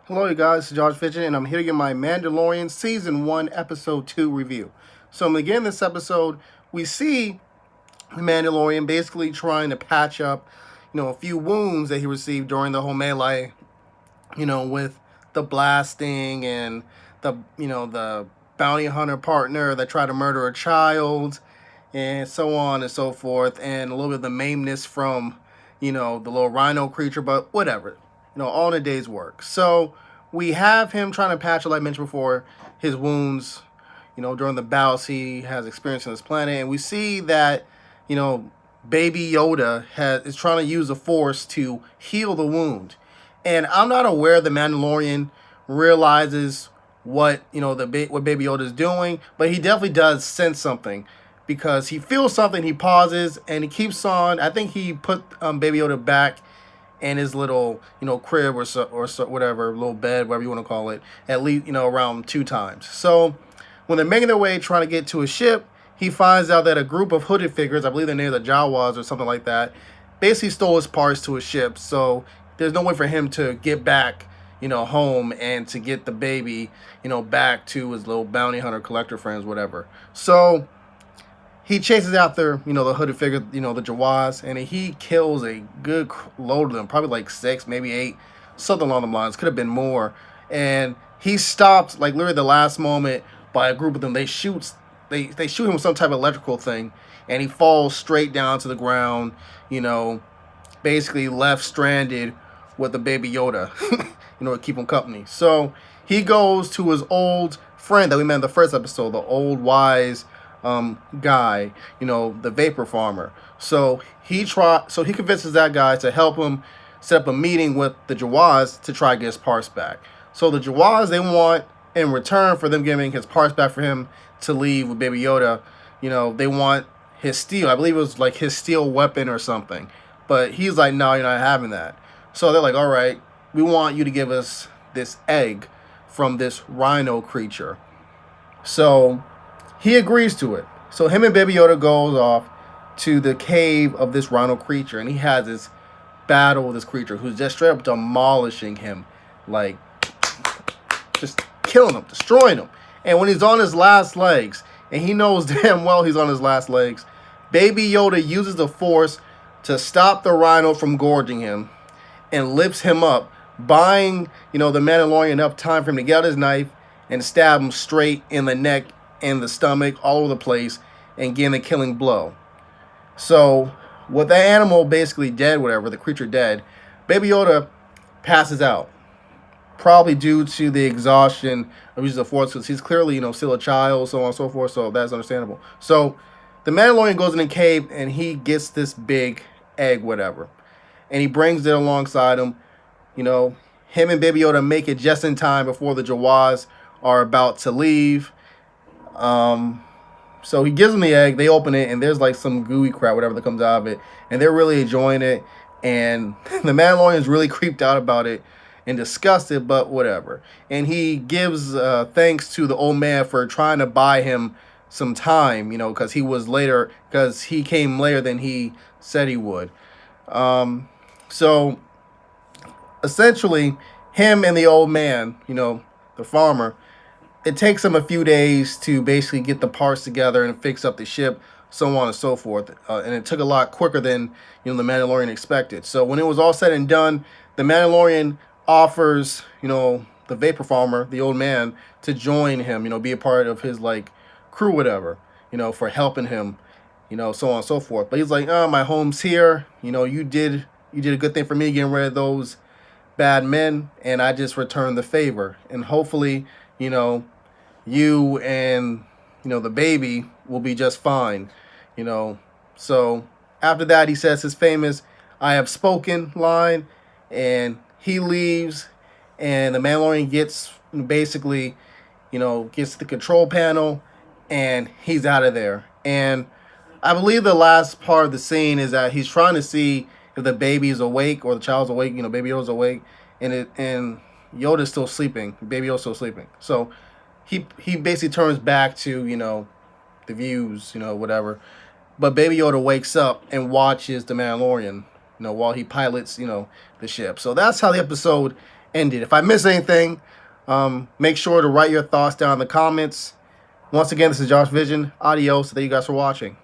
Hello, you guys. It's Josh Fitchin, and I'm here to give my Mandalorian Season 1, Episode 2 review. So, in the beginning of this episode, we see the Mandalorian basically trying to patch up, a few wounds that he received during the whole melee, with the blasting and the bounty hunter partner that tried to murder a child, and so on and so forth, and a little bit of the mameness from, the little rhino creature, but whatever. All in a day's work. So we have him trying to patch, like I mentioned before, his wounds, during the battles he has experienced on this planet. And we see that, you know, Baby Yoda is trying to use the Force to heal the wound. And I'm not aware the Mandalorian realizes what, what Baby Yoda is doing, but he definitely does sense something because he feels something, he pauses, and he keeps on. I think he put Baby Yoda back in his little, crib or whatever, little bed, whatever you want to call it, at least, around 2 times. So when they're making their way trying to get to a ship, he finds out that a group of hooded figures, I believe they're near the Jawas or something like that, basically stole his parts to a ship. So there's no way for him to get back, home and to get the baby, back to his little bounty hunter collector friends, whatever. So he chases after, the hooded figure, the Jawas, and he kills a good load of them, probably like 6, maybe 8, something along the lines. Could have been more. And he stopped, like literally the last moment, by a group of them. They shoot him with some type of electrical thing, and he falls straight down to the ground, basically left stranded with the Baby Yoda, to keep him company. So he goes to his old friend that we met in the first episode, the old wise guy, the vapor farmer. So he convinces that guy to help him set up a meeting with the Jawas to try to get his parts back. So the Jawas, they want, in return for them giving his parts back for him to leave with Baby Yoda, they want his steel. I believe it was like his steel weapon or something. But he's like, no, you're not having that. So they're like, all right, we want you to give us this egg from this rhino creature. So he agrees to it. So him and Baby Yoda goes off to the cave of this rhino creature, and he has this battle with this creature who's just straight up demolishing him, like just killing him, destroying him. And when he's on his last legs, and he knows damn well he's on his last legs, Baby Yoda uses the Force to stop the rhino from gorging him and lifts him up, buying, the Mandalorian enough time for him to get out his knife and stab him straight in the neck and the stomach, all over the place, and getting the killing blow. So with that animal basically dead, whatever, the creature dead, Baby Yoda passes out. Probably due to the exhaustion of using the Force, because he's clearly, still a child, so on and so forth, so that's understandable. So the Mandalorian goes in the cave, and he gets this big egg, whatever. And he brings it alongside him. Him and Baby Yoda make it just in time before the Jawas are about to leave. So he gives them the egg, they open it, and there's like some gooey crap, whatever that comes out of it, and they're really enjoying it, and the Mandalorian's really creeped out about it and disgusted, but whatever. And he gives thanks to the old man for trying to buy him some time, because he came later than he said he would. So essentially, him and the old man, the farmer, it takes them a few days to basically get the parts together and fix up the ship, so on and so forth. And it took a lot quicker than the Mandalorian expected. So when it was all said and done, the Mandalorian offers the vapor farmer, the old man, to join him, be a part of his like crew, whatever, for helping him, so on and so forth. But he's like, oh, my home's here. You did a good thing for me getting rid of those bad men, and I just returned the favor, and hopefully, you and the baby will be just fine. So after that, he says his famous "I have spoken" line, and he leaves, and the Mandalorian gets basically gets the control panel, and he's out of there. And I believe the last part of the scene is that he's trying to see if the baby's awake or the child's awake. Baby Yoda's awake, and Yoda's still sleeping. Baby Yoda's still sleeping. So he basically turns back to the views, whatever. But Baby Yoda wakes up and watches the Mandalorian, while he pilots the ship. So that's how the episode ended. If I miss anything, make sure to write your thoughts down in the comments. Once again, this is Josh Vision. Adios. Thank you guys for watching.